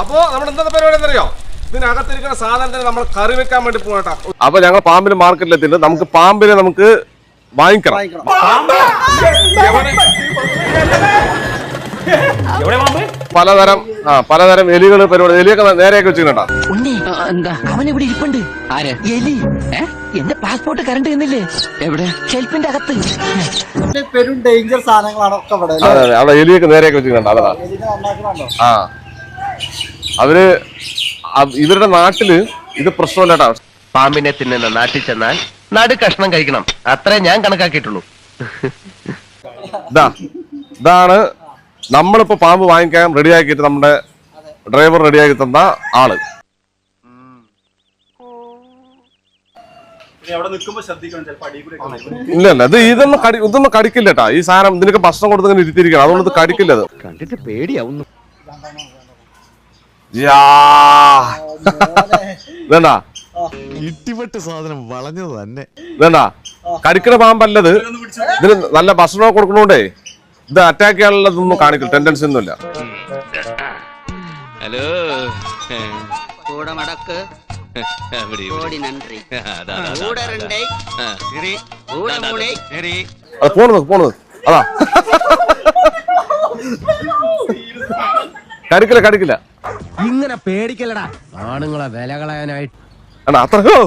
അപ്പോ നമ്മൾ എന്താ പരിപാടി എന്നറിയോ? ഇതിനകത്തിരിക്കുന്ന സാധനത്തിന് നമ്മൾ കറി വെക്കാൻ വേണ്ടി പോകട്ടാ. അപ്പൊ ഞങ്ങൾ പാമ്പിന് മാർക്കറ്റിലെത്തിയിട്ട് നമുക്ക് പാമ്പിനെ നമുക്ക് വാങ്ങിക്കണം. പലതരം എലികൾ പരിപാടി. എലിയൊക്കെ നേരെയൊക്കെ വെച്ചിട്ടുണ്ടാ. എന്താ അവൻ ഇവിടെ ഇരിപ്പുണ്ട്. ആര്? എലി. എന്റെ പാസ്പോർട്ട് കറണ്ട് ചെയ്യുന്നില്ലേ? എവിടെ? ഷെൽഫിന്റെ അകത്ത്. പെരും ഡേഞ്ചർ സാധനങ്ങളാണ് അവിടെ എലിയൊക്കെ നേരെയൊക്കെ വെച്ചിട്ടുണ്ടോ? അതാ അവര് ഇവരുടെ നാട്ടില് ഇത് പ്രശ്നമല്ലട്ടാ. പാമ്പിനെ തിന്നുന്ന നാട്ടിൽ ചെന്നാൽ നടു കഷ്ണം കഴിക്കണം, അത്രേ ഞാൻ കണക്കാക്കിയിട്ടുള്ളൂ. ഇതാണ് നമ്മളിപ്പോ പാമ്പ് വാങ്ങിക്കാൻ റെഡിയാക്കിയിട്ട് നമ്മുടെ ഡ്രൈവർ റെഡിയാക്കി തന്ന ആള്. ഇല്ല ഇത് ഇതൊന്നും കടിക്കില്ലട്ടാ. ഈ സാധനം ഇതിനൊക്കെ ഭക്ഷണം കൊടുത്ത് ഇങ്ങനെ ഇരുത്തിയിരിക്കണം, അതുകൊണ്ട് ഇത് കടിക്കില്ല. അത് കണ്ടിട്ട് പേടിയാവുന്നു. വേണ്ടാ ഇട്ടിപ്പെട്ട് സാധനം വളഞ്ഞത് തന്നെ. വേണ്ടാ കടിക്കണ പാമ്പല്ലത്. ഇതിന് നല്ല ഭക്ഷണം കൊടുക്കണോണ്ടേ ഇത് അറ്റാക്ക് ചെയ്യാനുള്ളതൊന്നും കാണിക്കില്ല, ടെൻഡൻസി ഒന്നുമില്ല. ഹലോ പോണത് അതാ കടിക്കില്ല. ഇങ്ങനെ പേടിക്കലടാ ആണുങ്ങളെ വില കളയാനായിട്ട്. അത്രയോ